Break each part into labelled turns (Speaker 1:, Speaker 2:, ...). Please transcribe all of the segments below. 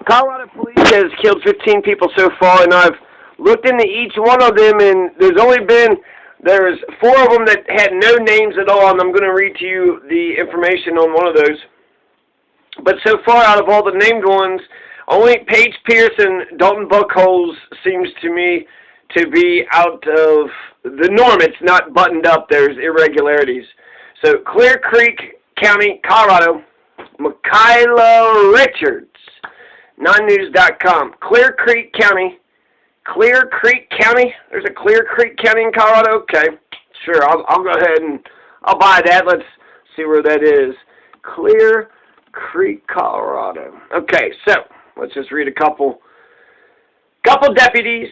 Speaker 1: Colorado police has killed 15 people so far, and I've looked into each one of them, and there's 4 of them that had no names at all, and I'm going to read to you the information on one of those. But so far, out of all the named ones, only Paige Pierce and Dalton Buckholes seems to me to be out of the norm. It's not buttoned up. There's irregularities. So, Clear Creek County, Colorado, Michaela Richards, nonnews.com. Clear Creek County. There's a Clear Creek County in Colorado? Okay, sure, I'll go ahead and I'll buy that. Let's see where that is. Clear Creek, Colorado. Okay, so let's just read a couple deputies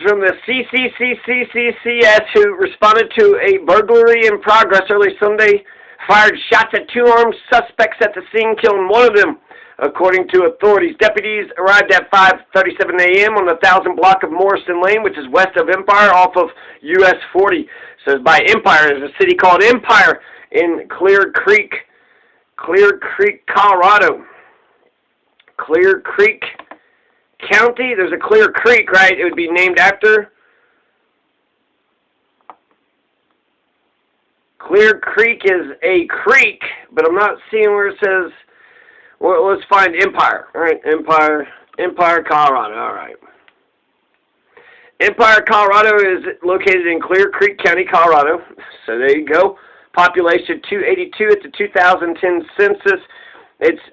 Speaker 1: from the CCCCCCS who responded to a burglary in progress early Sunday, fired shots at 2 armed suspects at the scene, killing one of them. According to authorities, deputies arrived at 5:37 a.m. on the 1000 block of Morrison Lane, which is west of Empire, off of US 40. So by Empire, there's a city called Empire in Clear Creek, Colorado. Clear Creek County. There's a Clear Creek, right? It would be named after. Clear Creek is a creek, but I'm not seeing where it says. Well, let's find Empire. All right, Empire, Colorado. All right. Empire, Colorado is located in Clear Creek County, Colorado. So there you go. Population 282 at the 2010 census. It's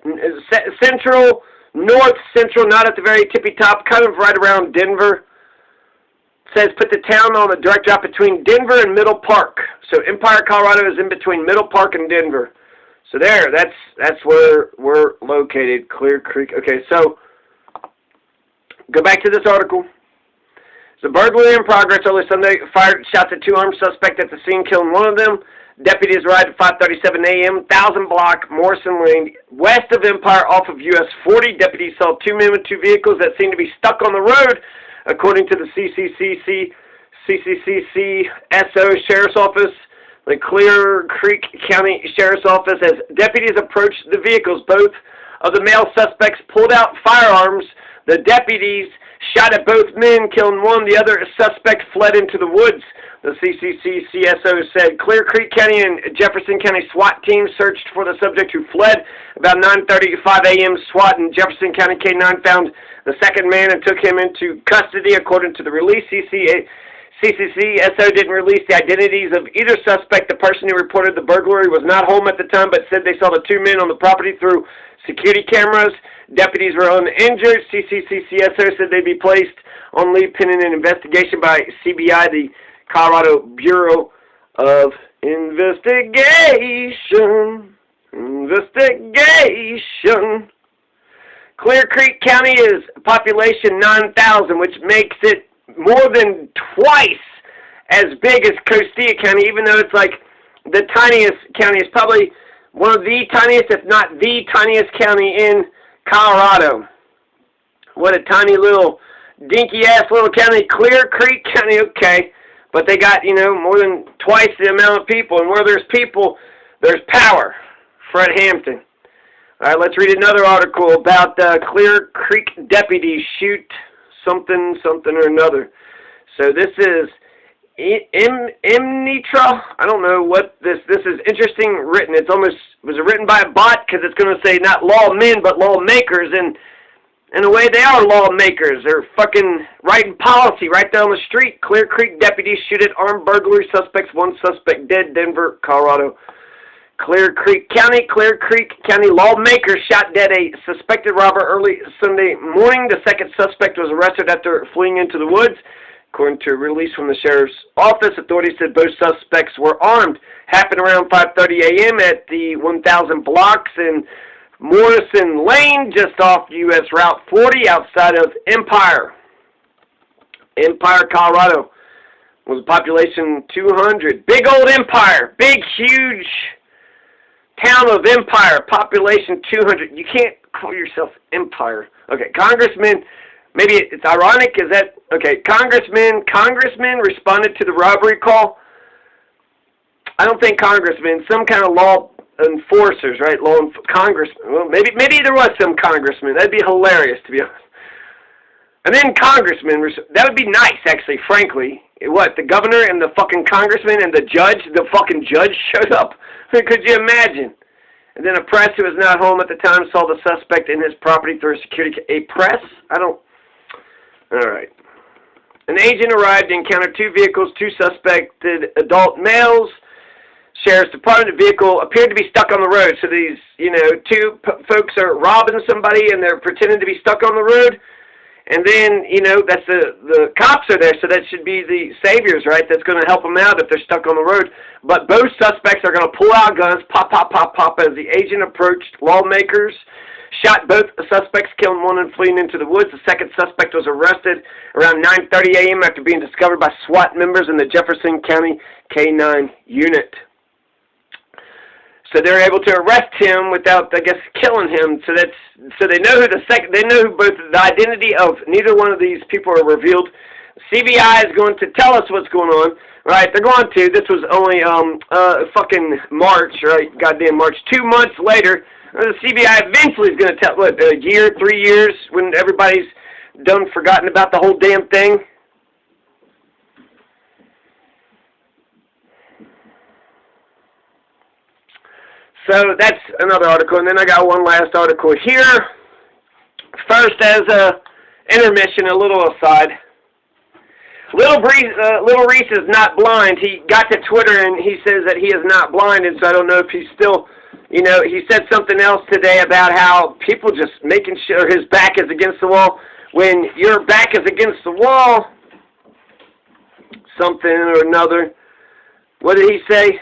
Speaker 1: central, north central, not at the very tippy top, kind of right around Denver. It says put the town on a direct drop between Denver and Middle Park. So Empire, Colorado is in between Middle Park and Denver. So there, that's where we're located, Clear Creek. Okay, so go back to this article. The burglary in progress early Sunday, fired shots at 2 armed suspects at the scene, killing one of them. Deputies arrived at 5:37 a.m., 1000 block, Morrison Lane, west of Empire, off of US 40. Deputies saw 2 men with 2 vehicles that seemed to be stuck on the road, according to the CCCCSO Sheriff's Office. The Clear Creek County Sheriff's Office, as deputies approached the vehicles, both of the male suspects pulled out firearms. The deputies shot at both men, killing one. The other suspect fled into the woods. The CCCCSO said Clear Creek County and Jefferson County SWAT teams searched for the subject who fled. About 9:35 a.m., SWAT in Jefferson County K-9 found the second man and took him into custody, according to the release. CCCSO didn't release the identities of either suspect. The person who reported the burglary was not home at the time, but said they saw the 2 men on the property through security cameras. Deputies were uninjured. CCCSO said they'd be placed on leave pending an investigation by CBI, the Colorado Bureau of Investigation. Clear Creek County is population 9,000, which makes it more than twice as big as Costilla County, even though it's like the tiniest county. It's probably one of the tiniest, if not the tiniest county in Colorado. What a tiny little, dinky-ass little county, Clear Creek County, okay. But they got, more than twice the amount of people. And where there's people, there's power. Fred Hampton. All right, let's read another article about Clear Creek deputies shoot something or another. So this is Imnitra. I don't know what this is. Interesting written. Was it written by a bot? Because it's going to say not lawmen but lawmakers, and in a way they are lawmakers. They're fucking writing policy right there on the street. Clear Creek deputies shoot at armed burglary suspects. 1 suspect dead. Denver, Colorado. Clear Creek County lawmakers shot dead a suspected robber early Sunday morning. The second suspect was arrested after fleeing into the woods. According to a release from the sheriff's office, authorities said both suspects were armed. Happened around 5:30 a.m. at the 1,000 blocks in Morrison Lane, just off US Route 40, outside of Empire, Colorado. Was population 200. Big old Empire. Big, huge town of Empire, population 200. You can't call yourself Empire. Okay, congressman, maybe it's ironic, is that, okay, congressman responded to the robbery call. I don't think congressman, some kind of law enforcers, right? Congressmen. Well, maybe there was some congressmen. That'd be hilarious, to be honest. And then congressmen, that would be nice, actually, frankly. What, the governor and the fucking congressman and the fucking judge showed up? Could you imagine? And then a press who was not home at the time saw the suspect in his property through a security... A press? All right. An agent arrived and encountered two vehicles, two suspected adult males. Sheriff's Department vehicle appeared to be stuck on the road. So these, two folks are robbing somebody and they're pretending to be stuck on the road. And then, that's the cops are there, so that should be the saviors, right? That's going to help them out if they're stuck on the road. But both suspects are going to pull out guns, pop, pop, pop, pop, as the agent approached. Lawmakers shot both suspects, killing one and fleeing into the woods. The second suspect was arrested around 9:30 a.m. after being discovered by SWAT members in the Jefferson County K-9 unit. So they're able to arrest him without, I guess, killing him. So they know they know who both the identity of neither one of these people are revealed. CBI is going to tell us what's going on, right? They're going to. This was only fucking March, right? Goddamn March. 2 months later, the CBI eventually is going to tell. What, a year, 3 years, when everybody's done forgotten about the whole damn thing. So that's another article, and then I got one last article here. First, as a intermission, a little aside. Little Reese is not blind. He got to Twitter and he says that he is not blind, and so I don't know if he's still, he said something else today about how people just making sure his back is against the wall. When your back is against the wall, something or another. What did he say?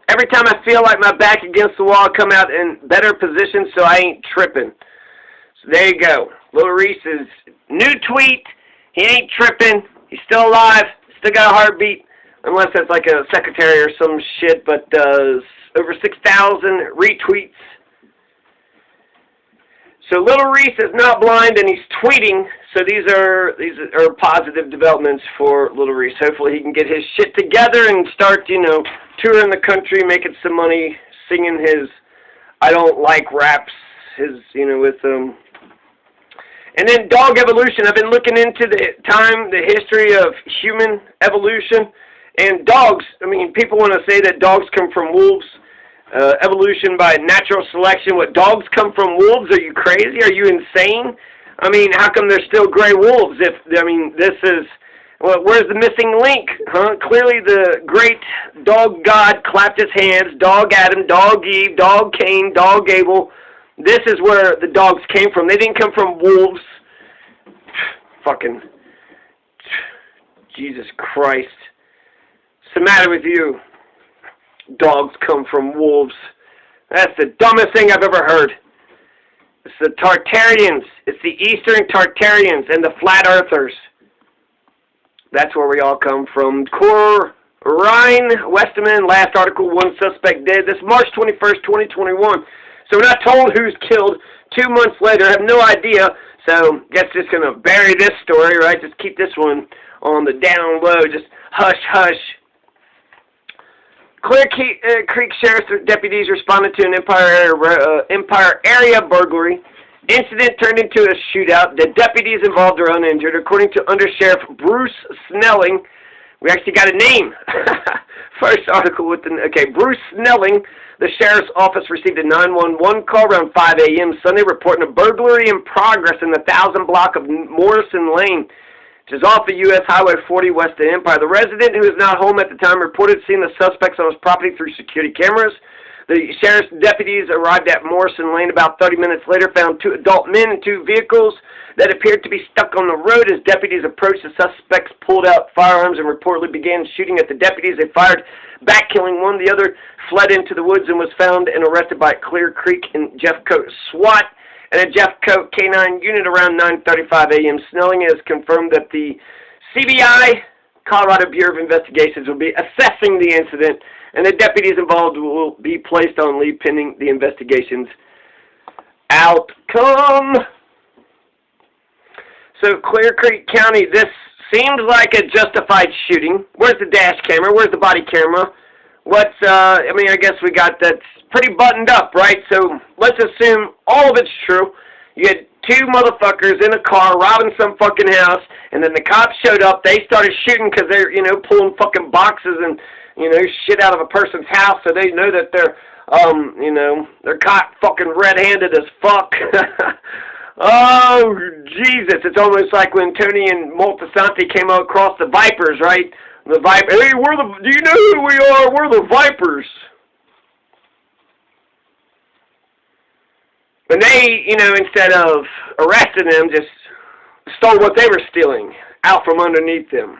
Speaker 1: Every time I feel like my back against the wall, I come out in better position so I ain't tripping. So there you go. Little Reese's new tweet. He ain't tripping. He's still alive. Still got a heartbeat. Unless that's like a secretary or some shit. But over 6,000 retweets. So Little Reese is not blind and he's tweeting. So these are positive developments for Little Reese. Hopefully he can get his shit together and start, touring the country, making some money, singing his I don't like raps, with And then dog evolution. I've been looking into the history of human evolution. And dogs, people want to say that dogs come from wolves. Evolution by natural selection. What, dogs come from wolves? Are you crazy? Are you insane? How come there's still gray wolves? This is, well, where's the missing link, huh? Clearly the great dog God clapped his hands. Dog Adam, dog Eve, dog Cain, dog Abel. This is where the dogs came from. They didn't come from wolves. Fucking Jesus Christ. What's the matter with you? Dogs come from wolves. That's the dumbest thing I've ever heard. It's the Tartarians. It's the Eastern Tartarians and the Flat Earthers. That's where we all come from. Ryan Westerman, last article, one suspect dead. This March 21st, 2021. So we're not told who's killed. 2 months later, I have no idea. So guess just going to bury this story, right? Just keep this one on the down low. Just hush, hush. Clear Creek Sheriff's deputies responded to an Empire area burglary. Incident turned into a shootout. The deputies involved are uninjured. According to Under-Sheriff Bruce Snelling, we actually got a name. First article with Bruce Snelling. The sheriff's office received a 911 call around 5 a.m. Sunday reporting a burglary in progress in the 1000 block of Morrison Lane, which is off the U.S. Highway 40 west of Empire. The resident, who is not home at the time, reported seeing the suspects on his property through security cameras. The sheriff's deputies arrived at Morrison Lane about 30 minutes later, found 2 adult men in 2 vehicles that appeared to be stuck on the road. As deputies approached, the suspects pulled out firearms and reportedly began shooting at the deputies. They fired back, killing one. The other fled into the woods and was found and arrested by Clear Creek and Jeffcoat SWAT and a Jeffcoat K-9 unit around 9:35 a.m. Snelling has confirmed that the CBI, Colorado Bureau of Investigations, will be assessing the incident, and the deputies involved will be placed on leave pending the investigation's outcome. So, Clear Creek County, this seems like a justified shooting. Where's the dash camera? Where's the body camera? I guess we got that's pretty buttoned up, right? So let's assume all of it's true. You had two motherfuckers in a car robbing some fucking house, and then the cops showed up. They started shooting because they're, pulling fucking boxes and, shit out of a person's house, so they know that they're, they're caught fucking red-handed as fuck. Oh, Jesus. It's almost like when Tony and Moltisanti came across the Vipers, right? The Viper. Hey, do you know who we are? We're the Vipers. And they, instead of arresting them, just stole what they were stealing out from underneath them.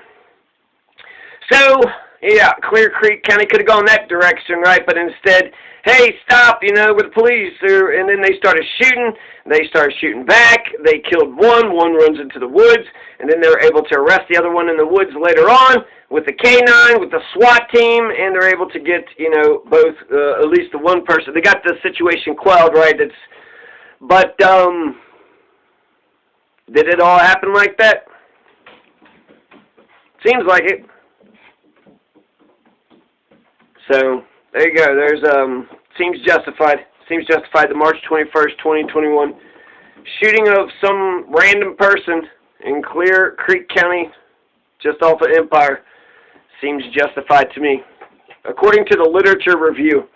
Speaker 1: So, yeah, Clear Creek County could have gone that direction, right? But instead, hey, stop, with the police. And then they started shooting. They started shooting back. They killed one. One runs into the woods. And then they were able to arrest the other one in the woods later on with the K-9, with the SWAT team. And they're able to get, both, at least the one person. They got the situation quelled, right? But, did it all happen like that? Seems like it. So, there you go. There's, seems justified. Seems justified. The March 21st, 2021 shooting of some random person in Clear Creek County, just off of Empire, seems justified to me. According to the literature review.